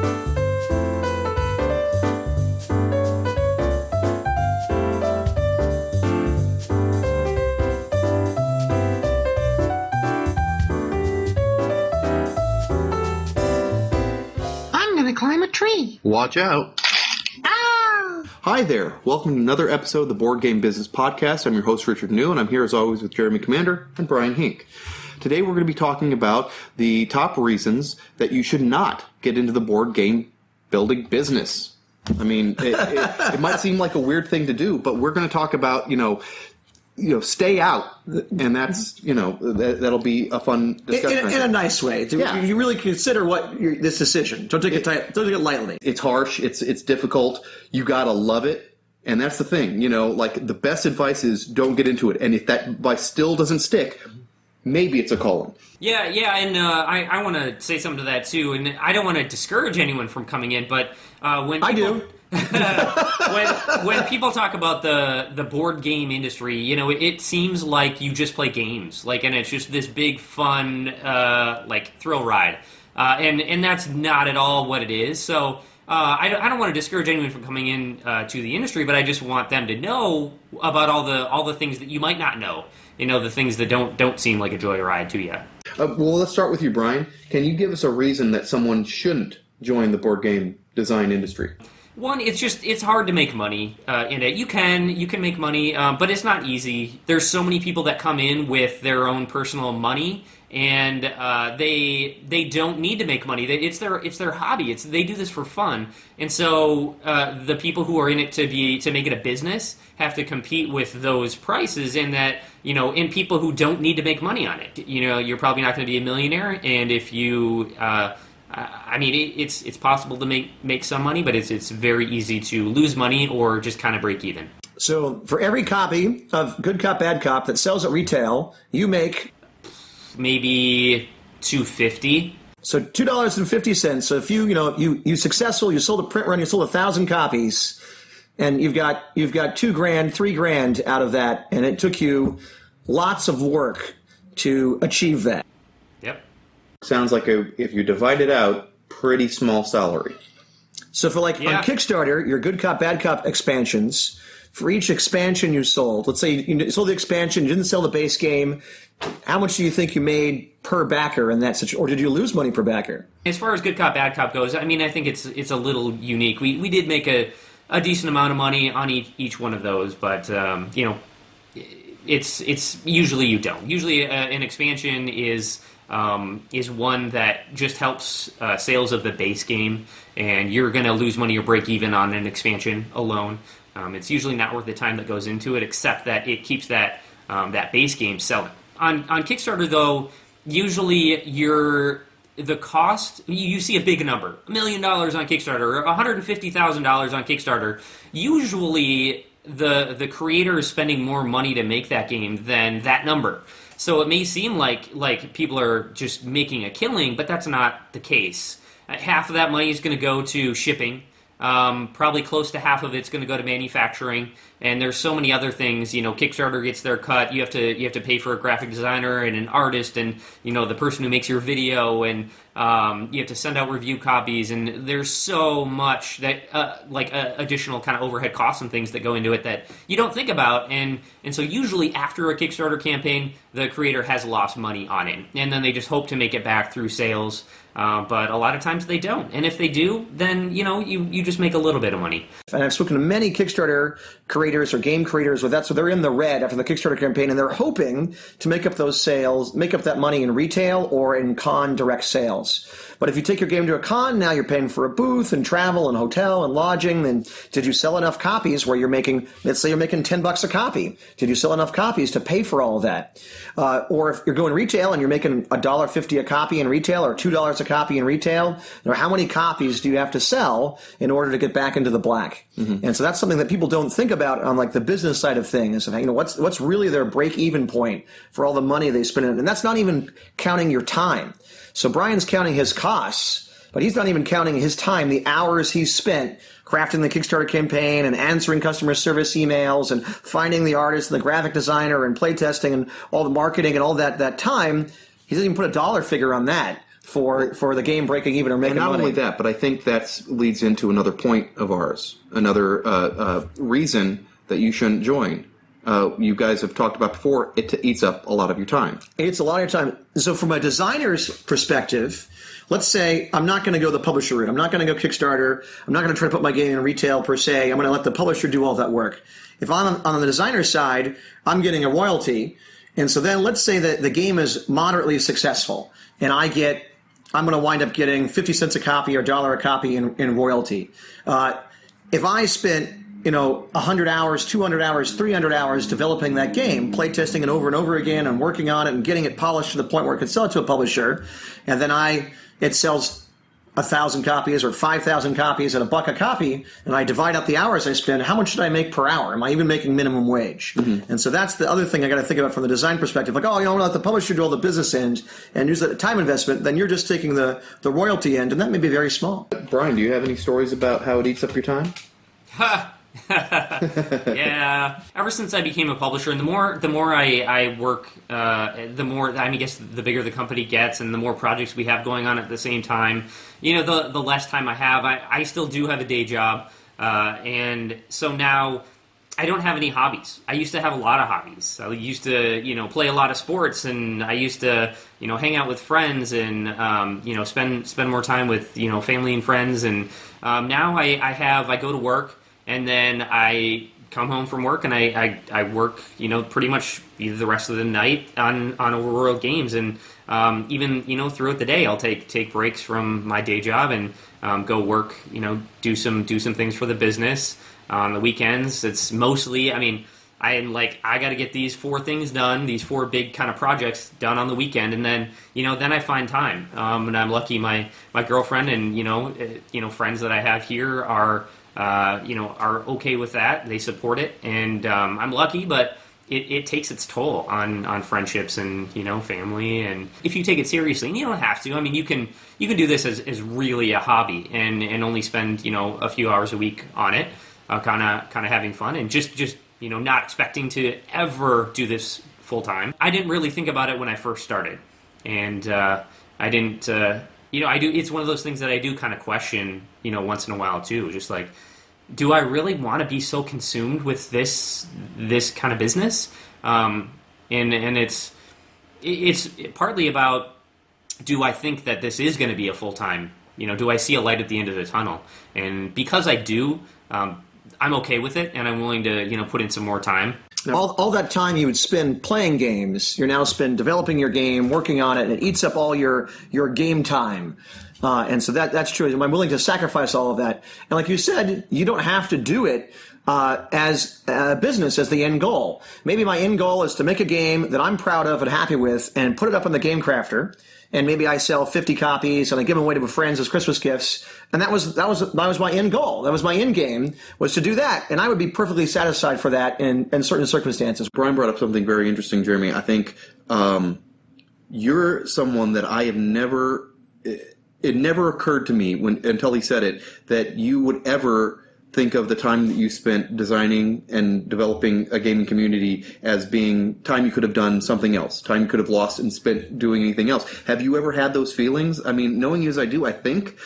I'm gonna climb a tree. Watch out. Ah! Hi there. Welcome to another episode of the Board Game Business Podcast. I'm your host, Richard New, and I'm here as always with Jeremy Commander and Brian Hink. Today we're going to be talking about the top reasons that you should not get into the board game building business. I mean, it might seem like a weird thing to do, but we're going to talk about, stay out, and that's, that'll be a fun discussion. In a nice way. You really consider this decision. Don't take it lightly. It's harsh. It's difficult. You got to love it. And that's the thing, the best advice is don't get into it. And if that advice still doesn't stick, maybe it's a calling. Yeah, and I want to say something to that too. And I don't want to discourage anyone from coming in, but when people talk about the board game industry, it seems like you just play games, and it's just this big fun thrill ride, and that's not at all what it is. So I don't want to discourage anyone from coming in to the industry, but I just want them to know about all the things that you might not know. The things that don't seem like a joyride to you. Well, let's start with you, Brian. Can you give us a reason that someone shouldn't join the board game design industry? One, it's hard to make money in it. You can make money, but it's not easy. There's so many people that come in with their own personal money, and they don't need to make money. It's their hobby. They do this for fun, and so the people who are in it to make it a business have to compete with those prices. And that in people who don't need to make money on it. You're probably not going to be a millionaire, and if you it's possible to make some money, but it's very easy to lose money or just kind of break even. So for every copy of Good Cop, Bad Cop that sells at retail, you make maybe $2.50. So $2.50. So if you successful, you sold a print run, you sold 1,000 copies, and you've got $2,000, $3,000 out of that, and it took you lots of work to achieve that. Yep. Sounds like if you divide it out, pretty small salary. So for on Kickstarter, your Good Cop, Bad Cop expansions, for each expansion you sold, let's say you sold the expansion, you didn't sell the base game, how much do you think you made per backer in that situation, or did you lose money per backer? As far as Good Cop, Bad Cop goes, I think it's a little unique. We did make a decent amount of money on each one of those, but it's usually you don't. Usually an expansion is one that just helps sales of the base game, and you're going to lose money or break even on an expansion alone. It's usually not worth the time that goes into it, except that it keeps that base game selling. On Kickstarter, though, usually the cost, you see a big number, $1 million on Kickstarter, or $150,000 on Kickstarter. Usually the creator is spending more money to make that game than that number. So it may seem like people are just making a killing, but that's not the case. Half of that money is going to go to shipping. Probably close to half of it's going to go to manufacturing, and there's so many other things. Kickstarter gets their cut. You have to pay for a graphic designer and an artist, and the person who makes your video, and you have to send out review copies, and there's so much that additional kind of overhead costs and things that go into it that you don't think about, and so usually after a Kickstarter campaign, the creator has lost money on it, and then they just hope to make it back through sales. But a lot of times they don't. And if they do, then, you just make a little bit of money. And I've spoken to many Kickstarter creators or game creators so they're in the red after the Kickstarter campaign, and they're hoping to make up those sales, make up that money in retail or in con direct sales. But if you take your game to a con, now you're paying for a booth and travel and hotel and lodging. Then did you sell enough copies where let's say you're making $10 a copy. Did you sell enough copies to pay for all of that? Or if you're going retail and you're making $1.50 a copy in retail or $2 a copy in retail, how many copies do you have to sell in order to get back into the black? Mm-hmm. And so that's something that people don't think about on the business side of things. And what's really their break-even point for all the money they spend, and that's not even counting your time. So Brian's counting his costs, but he's not even counting his time, the hours he's spent crafting the Kickstarter campaign and answering customer service emails and finding the artist and the graphic designer and playtesting and all the marketing and all that time. He doesn't even put a dollar figure on that. for the game breaking even or making And not money. only that, but I think that leads into another point of ours, another reason that you shouldn't join. You guys have talked about before, it eats up a lot of your time. It's a lot of your time. So from a designer's perspective, let's say I'm not going to go the publisher route. I'm not going to go Kickstarter. I'm not going to try to put my game in retail per se. I'm going to let the publisher do all that work. If I'm on the designer side, I'm getting a royalty. And so then let's say that the game is moderately successful and I'm going to wind up getting 50 cents a copy or $1 a copy in royalty. If I spent 100 hours, 200 hours, 300 hours developing that game, playtesting it over and over again and working on it and getting it polished to the point where I could sell it to a publisher, and then it sells 1,000 copies or 5,000 copies at $1 a copy, and I divide up the hours I spend, how much should I make per hour? Am I even making minimum wage? Mm-hmm. And so that's the other thing I got to think about from the design perspective. Like, I'm going to let the publisher do all the business end and use the time investment, then you're just taking the royalty end, and that may be very small. Brian, do you have any stories about how it eats up your time? Yeah. Ever since I became a publisher, and the more I work, the more, I guess the bigger the company gets, and the more projects we have going on at the same time, the less time I have. I still do have a day job, and so now I don't have any hobbies. I used to have a lot of hobbies. I used to, play a lot of sports, and I used to, hang out with friends, and spend more time with family and friends. And now I go to work, and then I come home from work, and I work pretty much either the rest of the night on Overworld games, and even throughout the day I'll take breaks from my day job and go work, do some things for the business. On the weekends, it's mostly, I got to get these 4 things done, these 4 big kind of projects done on the weekend, and then, then I find time. And I'm lucky my girlfriend and, friends that I have here are okay with that. They support it, and I'm lucky, but it takes its toll on friendships and, family. And if you take it seriously, and you don't have to, you can do this as really a hobby and only spend, a few hours a week on it. Kind of having fun and just not expecting to ever do this full time. I didn't really think about it when I first started, and I didn't. I do. It's one of those things that I do kind of question, once in a while too. Just like, do I really want to be so consumed with this kind of business? And it's partly about, do I think that this is going to be a full time? Do I see a light at the end of the tunnel? And because I do. I'm okay with it, and I'm willing to, put in some more time. All that time you would spend playing games, you're now spend developing your game, working on it, and it eats up all your game time. And so that's true. I'm willing to sacrifice all of that. And like you said, you don't have to do it as a business as the end goal. Maybe my end goal is to make a game that I'm proud of and happy with and put it up on the Game Crafter. And maybe I sell 50 copies and I give them away to my friends as Christmas gifts. And that was my end goal. That was my end game, was to do that. And I would be perfectly satisfied for that in certain circumstances. Brian brought up something very interesting, Jeremy. I think you're someone that I have never. It never occurred to me until he said it that you would ever think of the time that you spent designing and developing a gaming community as being time you could have done something else, time you could have lost and spent doing anything else. Have you ever had those feelings? Knowing you as I do, I think,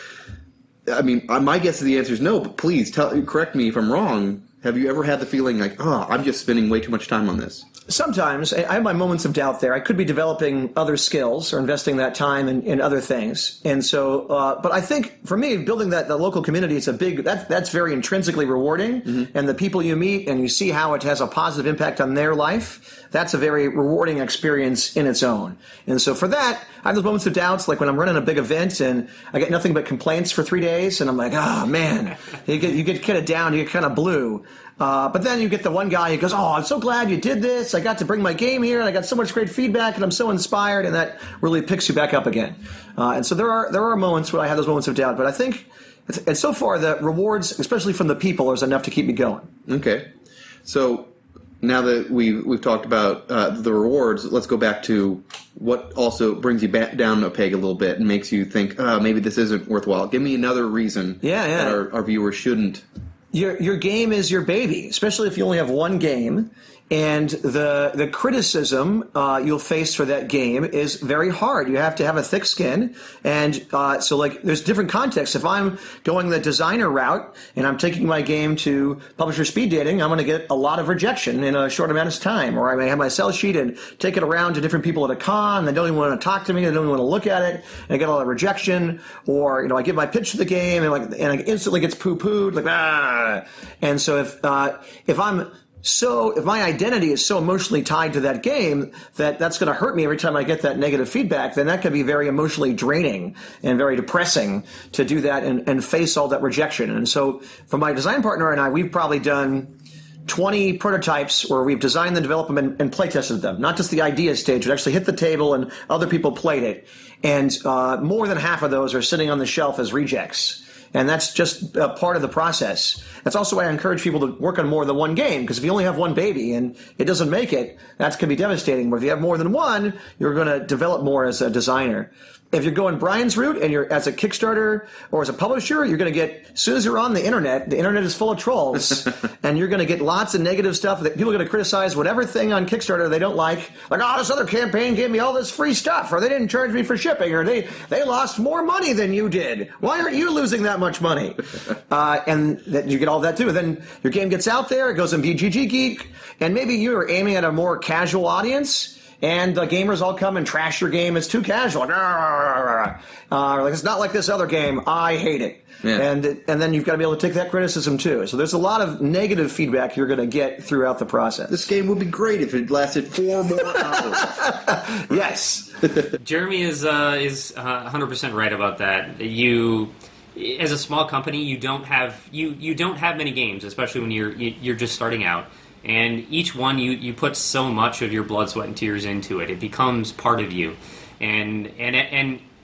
my guess is the answer is no, but please correct me if I'm wrong. Have you ever had the feeling like, I'm just spending way too much time on this? Sometimes. I have my moments of doubt there. I could be developing other skills or investing that time in other things. And so, but I think for me, building the local community, it's that's very intrinsically rewarding. Mm-hmm. And the people you meet and you see how it has a positive impact on their life, that's a very rewarding experience in its own. And so for that, I have those moments of doubts, like when I'm running a big event and I get nothing but complaints for 3 days, and I'm like, man, you get kind of down, you get kind of blue. But then you get the one guy who goes, I'm so glad you did this. I got to bring my game here, and I got so much great feedback, and I'm so inspired, and that really picks you back up again. And so there are moments where I have those moments of doubt, but I think it's so far the rewards, especially from the people, is enough to keep me going. Okay. So now that we've talked about the rewards, let's go back to what also brings you back down a peg a little bit and makes you think, maybe this isn't worthwhile. Give me another reason that our viewers shouldn't. Your game is your baby, especially if you only have one game, And the criticism you'll face for that game is very hard. You have to have a thick skin. And so, like, there's different contexts. If I'm going the designer route and I'm taking my game to publisher speed dating, I'm going to get a lot of rejection in a short amount of time. Or I may have my sell sheet and take it around to different people at a con. They don't even want to talk to me. They don't even want to look at it. And I get a lot of rejection. Or, I give my pitch to the game and it instantly gets poo-pooed. Like, ah. And so if my identity is so emotionally tied to that game that's going to hurt me every time I get that negative feedback, then that could be very emotionally draining and very depressing to do that and face all that rejection. And so for my design partner and I, we've probably done 20 prototypes where we've designed them, developed them, and play tested them. Not just the idea stage, but actually hit the table and other people played it. And more than half of those are sitting on the shelf as rejects. And that's just a part of the process. That's also why I encourage people to work on more than one game, because if you only have one baby and it doesn't make it, that's going to be devastating. But if you have more than one, you're going to develop more as a designer. If you're going Brian's route and you're as a Kickstarter or as a publisher, you're going to get, as soon as you're on the internet is full of trolls, and you're going to get lots of negative stuff that people are going to criticize whatever thing on Kickstarter they don't like. Like, oh, this other campaign gave me all this free stuff, or they didn't charge me for shipping, or they lost more money than you did. Why aren't you losing that much money? And that you get all that too. And then your game gets out there, it goes in BGG Geek, and maybe you're aiming at a more casual audience. And the gamers all come and trash your game. It's too casual. Like, it's not like this other game. I hate it. Yeah. And then you've got to be able to take that criticism too. So there's a lot of negative feedback you're going to get throughout the process. This game would be great if it lasted 4 more hours. Yes. Jeremy is 100% right about that. You, as a small company, you don't have many games, especially when you're just starting out. And each one, you put so much of your blood, sweat, and tears into it. It becomes part of you, and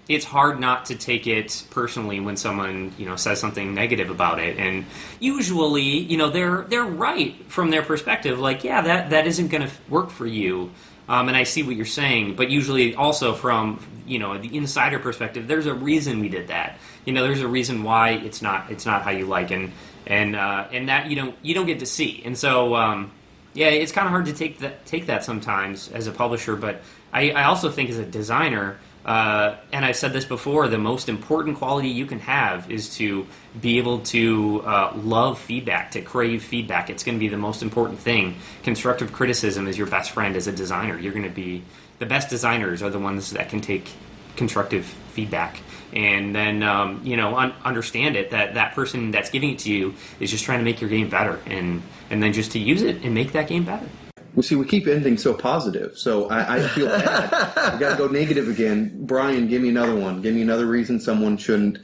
it's hard not to take it personally when someone says something negative about it. And usually, they're right from their perspective. Like, yeah, that isn't going to work for you. And I see what you're saying, but usually also from the insider perspective, there's a reason we did that. There's a reason why it's not how you like, and that you don't get to see. And so it's kind of hard to take that sometimes as a publisher. But I also think as a designer, and I've said this before, the most important quality you can have is to be able to love feedback, to crave feedback. It's going to be the most important thing. Constructive criticism is your best friend as a designer. You're going to be the best designers are the ones that can take constructive feedback. And then, understand it, that person that's giving it to you is just trying to make your game better, and then just to use it and make that game better. Well, see, we keep ending so positive, so I feel bad. We got to go negative again. Brian, give me another one. Give me another reason someone shouldn't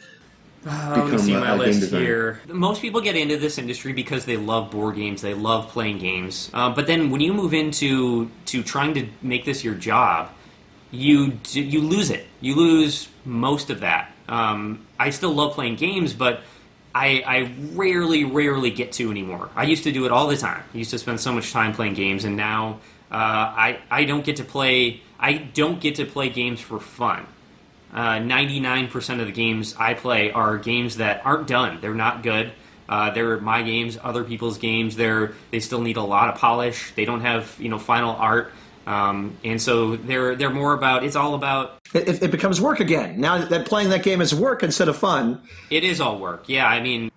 become see my a game list designer. Here. Most people get into this industry because they love board games, they love playing games. But then when you move into trying to make this your job, you lose it. You lose most of that. I still love playing games, but I rarely get to anymore. I used to do it all the time. I used to spend so much time playing games, and now I don't get to play. I don't get to play games for fun. 99% of the games I play are games that aren't done. They're not good. They're my games, other people's games. They still need a lot of polish. They don't have final art. And so they're more about, it's all about... It becomes work again. Now that playing that game is work instead of fun. It is all work, yeah, I mean...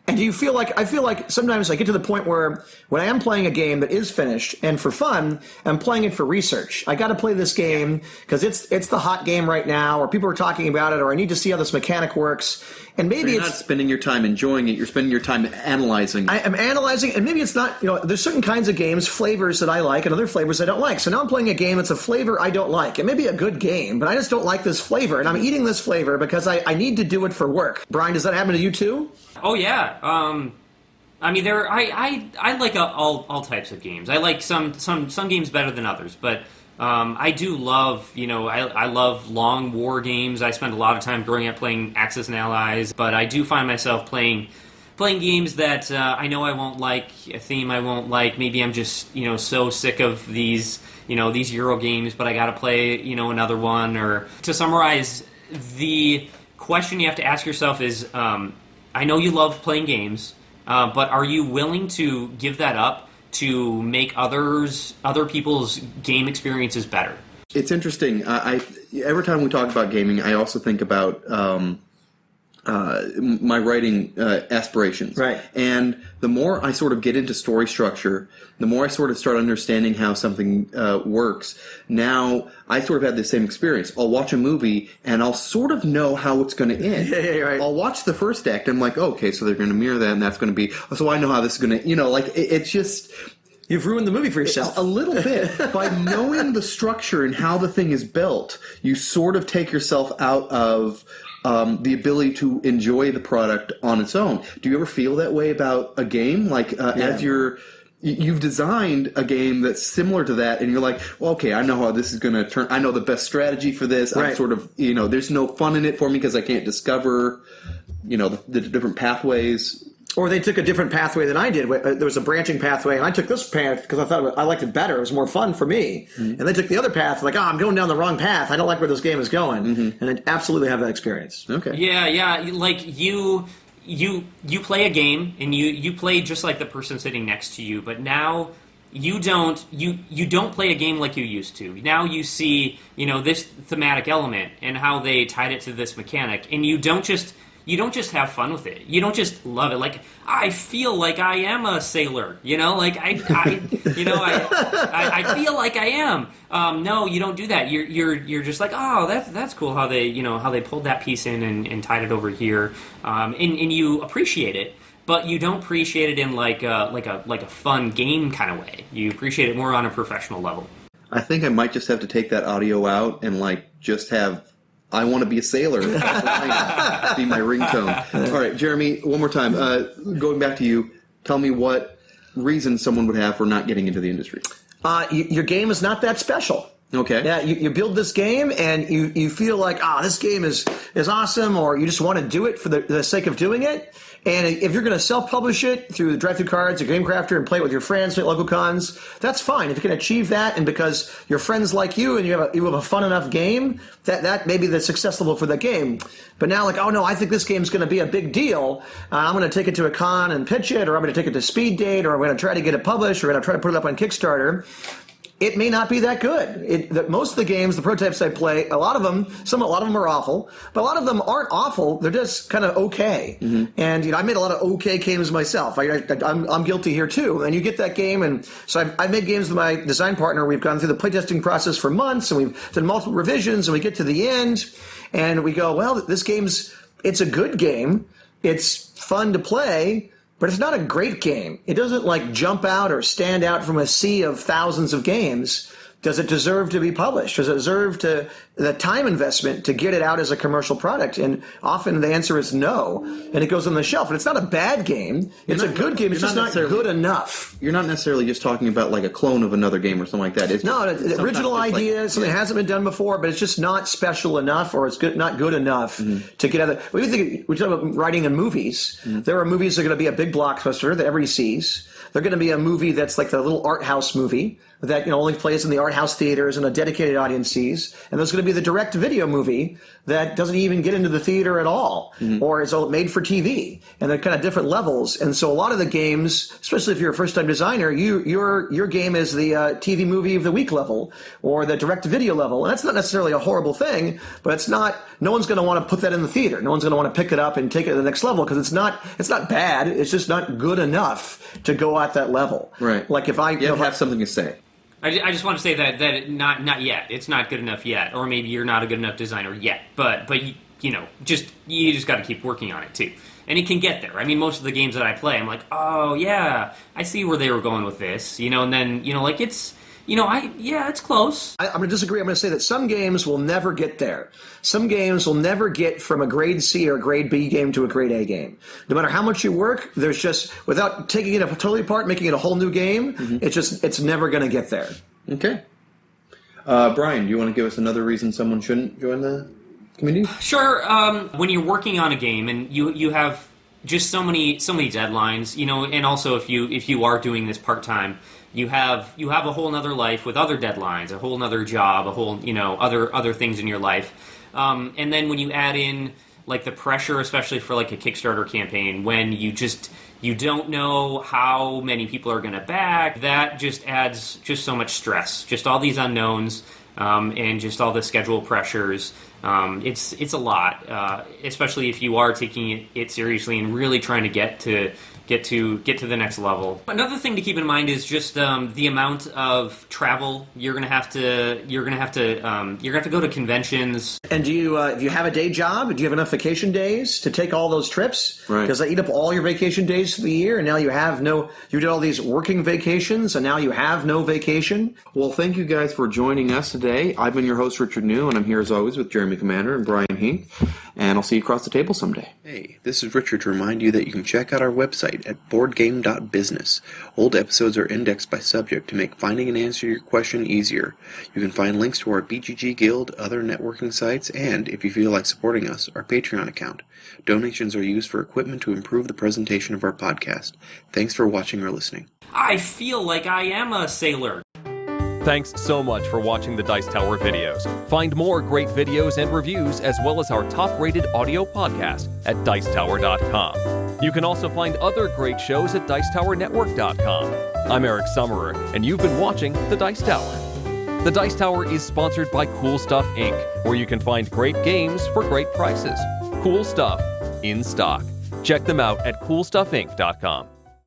And do you feel like, I feel like sometimes I get to the point where when I am playing a game that is finished and for fun, I'm playing it for research. I got to play this game because it's the hot game right now, or people are talking about it, or I need to see how this mechanic works. And maybe you're not spending your time enjoying it, you're spending your time analyzing. I'm analyzing, and maybe it's not, there's certain kinds of games, flavors that I like, and other flavors I don't like. So now I'm playing a game that's a flavor I don't like. It may be a good game, but I just don't like this flavor, and I'm eating this flavor because I need to do it for work. Brian, does that happen to you too? Oh yeah. I mean, I like all types of games. I like some games better than others, but I do love, I love long war games. I spent a lot of time growing up playing Axis and Allies, but I do find myself playing games that I know I won't like, a theme I won't like. Maybe I'm just, so sick of these Euro games, but I got to play, another one. Or to summarize, the question you have to ask yourself is, I know you love playing games, but are you willing to give that up to make other people's game experiences better. It's interesting. I every time we talk about gaming, I also think about my writing aspirations. Right. And the more I sort of get into story structure, the more I sort of start understanding how something works. Now, I sort of had the same experience. I'll watch a movie, and I'll sort of know how it's going to end. Yeah, right. I'll watch the first act, and I'm like, okay, so they're going to mirror that, and that's going to be... So I know how this is going to... like, it's just... You've ruined the movie for yourself. A little bit. By knowing the structure and how the thing is built, you sort of take yourself out of the ability to enjoy the product on its own. Do you ever feel that way about a game? Like, as you've designed a game that's similar to that, and you're like, well, okay, I know how this is going to turn. I know the best strategy for this. Right. I'm sort of, there's no fun in it for me because I can't discover, the different pathways. Or they took a different pathway than I did. There was a branching pathway, and I took this path because I thought I liked it better. It was more fun for me. Mm-hmm. And they took the other path, like, I'm going down the wrong path. I don't like where this game is going. Mm-hmm. And I absolutely have that experience. Okay. Yeah. Like, you play a game, and you play just like the person sitting next to you, but now you don't play a game like you used to. Now you see, this thematic element and how they tied it to this mechanic, and you don't just have fun with it. You don't just love it. Like, I feel like I am a sailor, like I feel like I am. No, you don't do that. You're just like, oh, that's cool how they pulled that piece in and tied it over here. And you appreciate it, but you don't appreciate it in like a fun game kind of way. You appreciate it more on a professional level. I think I might just have to take that audio out and just have I want to be a sailor. Be my ringtone. All right, Jeremy, one more time. Going back to you, tell me what reason someone would have for not getting into the industry. Your game is not that special. Okay. Yeah, you build this game and you feel like, this game is awesome, or you just want to do it for the sake of doing it. And if you're going to self-publish it through the Drive-Thru Cards or Game Crafter and play it with your friends at local cons, that's fine. If you can achieve that, and because your friends like you and you have a fun enough game, that may be the success level for the game. But now, like, oh no, I think this game's going to be a big deal. I'm going to take it to a con and pitch it, or I'm going to take it to Speed Date, or I'm going to try to get it published, or I'm going to try to put it up on Kickstarter. It may not be that good. Most of the games, the prototypes I play, a lot of them are awful, but a lot of them aren't awful. They're just kind of okay. Mm-hmm. And I made a lot of okay games myself. I'm guilty here too. And you get that game, and so I've made games with my design partner. We've gone through the playtesting process for months, and we've done multiple revisions, and we get to the end, and we go, well, it's a good game. It's fun to play. But it's not a great game. It doesn't jump out or stand out from a sea of thousands of games. Does it deserve to be published? Does it deserve the time investment to get it out as a commercial product? And often the answer is no. And it goes on the shelf. And it's not a bad game. It's a good game. It's just not good enough. You're not necessarily just talking about like a clone of another game or something like that. The original idea, something that hasn't been done before, but it's just not special enough, or it's not good enough to get out of it. We talk about writing in movies. Mm-hmm. There are movies that are going to be a big blockbuster that everybody sees. They're going to be a movie that's like the little art house movie that only plays in the art house theaters and a dedicated audience sees. And there's going to be the direct-to-video movie that doesn't even get into the theater at all, or is made for TV. And they're kind of different levels. And so a lot of the games, especially if you're a first-time designer, your game is the TV movie of the week level or the direct-to-video level. And that's not necessarily a horrible thing, but it's not. No one's going to want to put that in the theater. No one's going to want to pick it up and take it to the next level because it's not bad. It's just not good enough to go at that level. Right. Like if I have something to say. I just want to say that not yet. It's not good enough yet, or maybe you're not a good enough designer yet. But you just got to keep working on it too, and it can get there. I mean, most of the games that I play, I'm like, oh yeah, I see where they were going with this, and then it's close. I'm going to disagree. I'm going to say that some games will never get there. Some games will never get from a grade C or a grade B game to a grade A game. No matter how much you work, there's just, without taking it totally apart, making it a whole new game, it's never going to get there. Okay. Brian, do you want to give us another reason someone shouldn't join the community? Sure. When you're working on a game and you have just so many deadlines, and also if you are doing this part-time, you have a whole nother life with other deadlines, a whole nother job, a whole other things in your life, and then when you add in like the pressure, especially for like a Kickstarter campaign, when you don't know how many people are going to back. That just adds just so much stress. Just all these unknowns, and just all the schedule pressures. It's a lot, especially if you are taking it seriously and really trying to get to the next level. Another thing to keep in mind is just the amount of travel you're gonna have to go to conventions. And do you, if you have a day job, do you have enough vacation days to take all those trips? Right. Because they eat up all your vacation days for the year, and now you did all these working vacations, and now you have no vacation. Well, thank you guys for joining us today. I've been your host, Richard New, and I'm here as always with Jeremy Commander and Brian Hink, and I'll see you across the table someday. Hey, this is Richard to remind you that you can check out our website at boardgame.business. Old episodes are indexed by subject to make finding an answer to your question easier. You can find links to our BGG Guild, other networking sites, and, if you feel like supporting us, our Patreon account. Donations are used for equipment to improve the presentation of our podcast. Thanks for watching or listening. I feel like I am a sailor. Thanks so much for watching the Dice Tower videos. Find more great videos and reviews, as well as our top-rated audio podcast at Dicetower.com. You can also find other great shows at Dicetowernetwork.com. I'm Eric Summerer, and you've been watching The Dice Tower. The Dice Tower is sponsored by Cool Stuff Inc., where you can find great games for great prices. Cool stuff in stock. Check them out at CoolStuffInc.com.